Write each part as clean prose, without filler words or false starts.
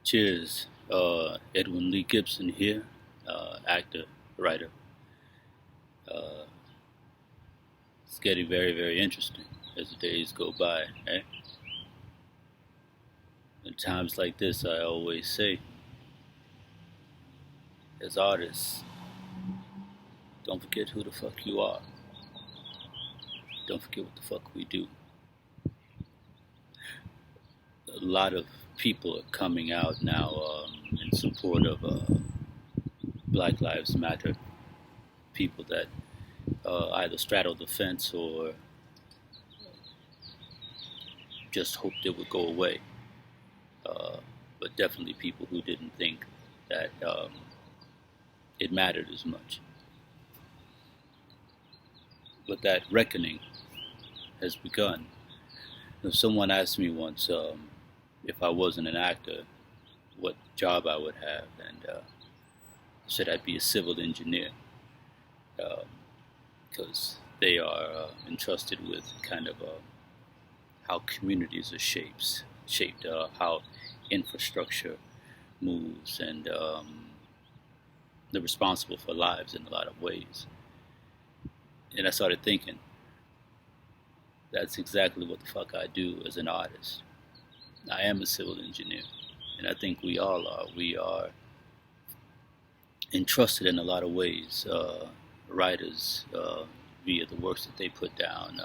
Cheers. Edwin Lee Gibson here, actor, writer. Uh, it's getting very, very interesting as the days go by. Eh? In times like this, I always say, as artists, don't forget who the fuck you are. Don't forget what the fuck we do. A lot of people are coming out now in support of Black Lives Matter. People that either straddle the fence or just hoped it would go away. But definitely people who didn't think that it mattered as much. But that reckoning has begun. Someone asked me once if I wasn't an actor, what job I would have, and said I'd be a civil engineer because they are entrusted with kind of how communities are shaped, how infrastructure moves, and they're responsible for lives in a lot of ways. And I started thinking, that's exactly what the fuck I do as an artist. I am a civil engineer, and I think we all are. We are entrusted in a lot of ways. Writers, via the works that they put down,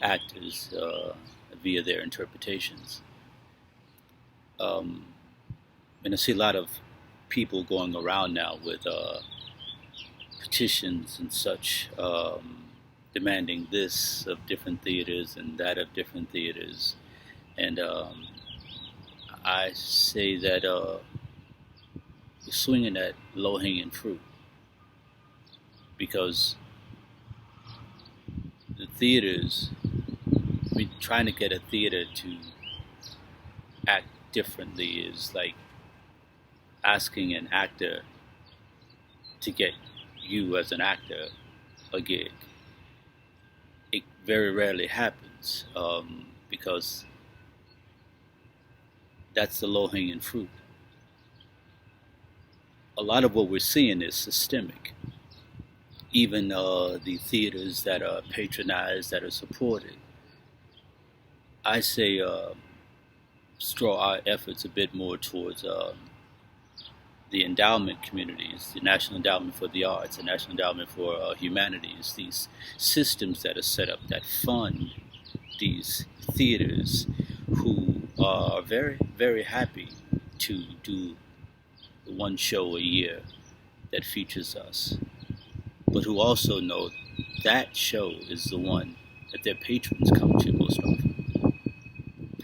actors, via their interpretations. And I see a lot of people going around now with petitions and such, demanding this of different theaters and that of different theaters. And I say that you're swinging at low-hanging fruit because the theaters, trying to get a theater to act differently is like asking an actor to get you as an actor a gig. It very rarely happens because that's the low-hanging fruit. A lot of what we're seeing is systemic. Even the theaters that are patronized, that are supported, I say straw our efforts a bit more towards the endowment communities, the National Endowment for the Arts, the National Endowment for Humanities, these systems that are set up that fund these theaters who are very, very happy to do one show a year that features us, but who also know that show is the one that their patrons come to most often.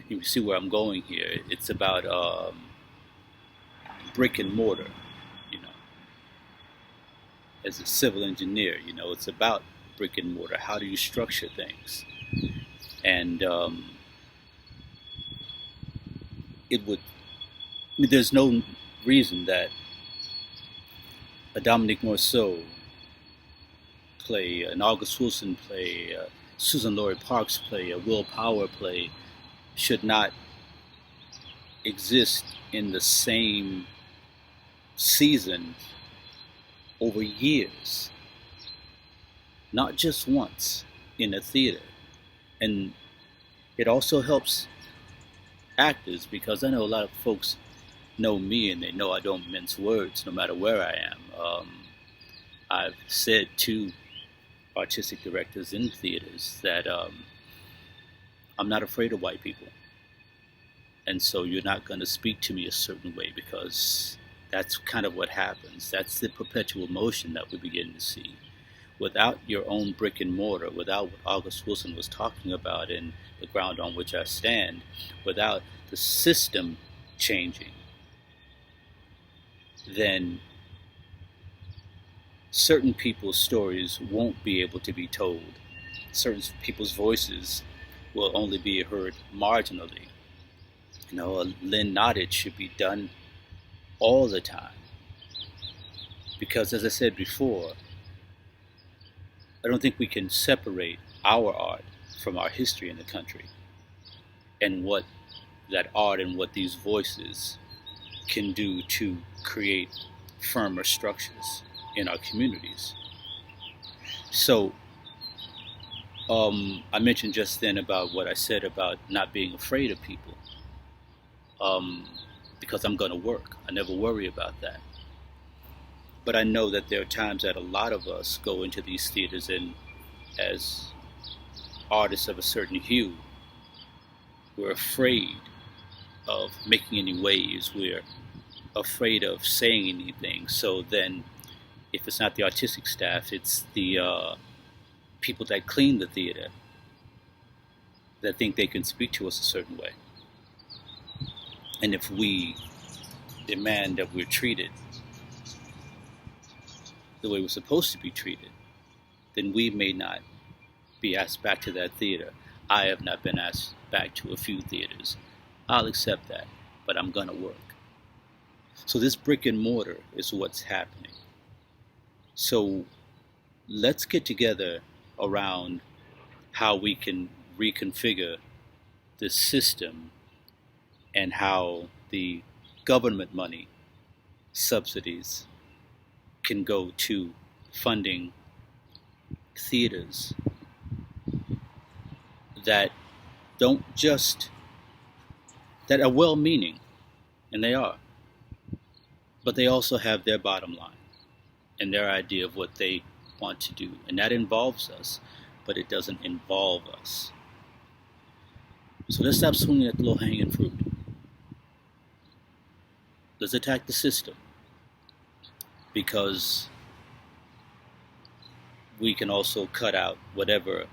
You see where I'm going here. It's about brick and mortar, you know. As a civil engineer, it's about brick and mortar. How do you structure things? And there's no reason that a Dominique Morisseau play, an August Wilson play, a Susan-Lori Parks play, a Will Power play should not exist in the same season over years, not just once in a theater. And it also helps actors because I know a lot of folks know me and they know I don't mince words no matter where I am. I've said to artistic directors in theaters that I'm not afraid of white people. And so you're not going to speak to me a certain way because that's kind of what happens. That's the perpetual motion that we begin to see. Without your own brick and mortar, without what August Wilson was talking about in The Ground on Which I Stand, without the system changing, then certain people's stories won't be able to be told. Certain people's voices will only be heard marginally. A Lynn Nottage should be done all the time. Because as I said before, I don't think we can separate our art from our history in the country and what that art and what these voices can do to create firmer structures in our communities. So, I mentioned just then about what I said about not being afraid of people, um, because I'm going to work. I never worry about that. But I know that there are times that a lot of us go into these theaters, and as artists of a certain hue, we're afraid of making any waves. We're afraid of saying anything. So then, if it's not the artistic staff, it's the people that clean the theater that think they can speak to us a certain way. And if we demand that we're treated the way we're supposed to be treated, then we may not be asked back to that theater. I have not been asked back to a few theaters. I'll accept that, but I'm going to work. So this brick and mortar is what's happening. So let's get together around how we can reconfigure the system and how the government money, subsidies, can go to funding theaters that don't just, that are well-meaning, and they are, but they also have their bottom line and their idea of what they want to do. And that involves us, but it doesn't involve us. So let's stop swinging at the low-hanging fruit. Let's attack the system, because we can also cut out whatever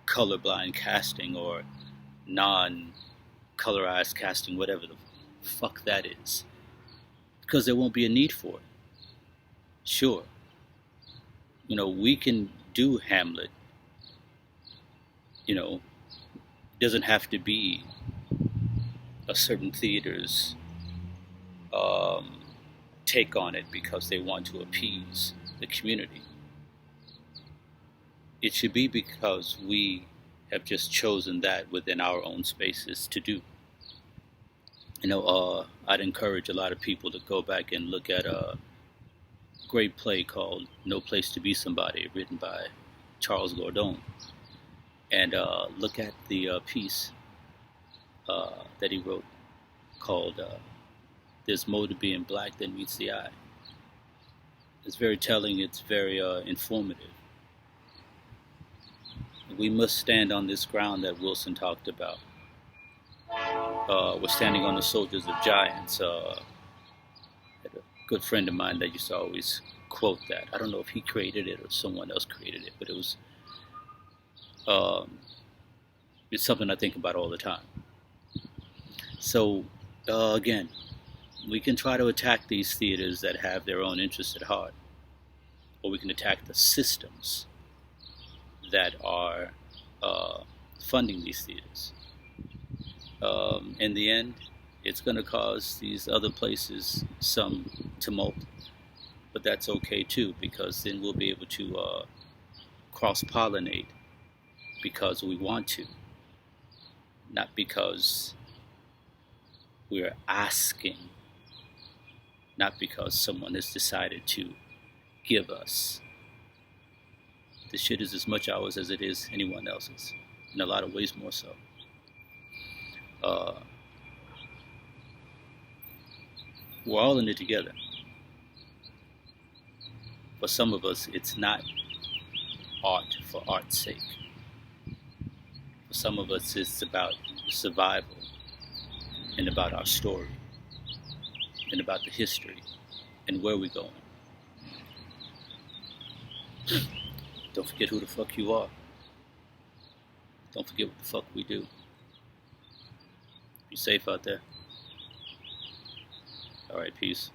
colorblind casting or non-colorized casting, whatever the fuck that is, because there won't be a need for it. Sure, we can do Hamlet. Doesn't have to be a certain theater's take on it because they want to appease the community. It should be because we have just chosen that within our own spaces to do. I'd encourage a lot of people to go back and look at a great play called No Place to Be Somebody, written by Charles Gordon, and look at the piece that he wrote called There's More to Being Black Than Meets the Eye. It's very telling, it's very informative. We must stand on this ground that Wilson talked about. We're standing on the shoulders of giants. I had a good friend of mine that used to always quote that. I don't know if he created it or someone else created it, but it was it's something I think about all the time. So again, we can try to attack these theaters that have their own interests at heart, or we can attack the systems that are funding these theaters. In the end, it's going to cause these other places some tumult, but that's okay too, because then we'll be able to cross-pollinate because we want to, not because we're asking, not because someone has decided to give us. This shit is as much ours as it is anyone else's, in a lot of ways more so. We're all in it together. For some of us, it's not art for art's sake. For some of us, it's about survival and about our story and about the history and where we're going. Don't forget who the fuck you are. Don't forget what the fuck we do. Be safe out there. All right, peace.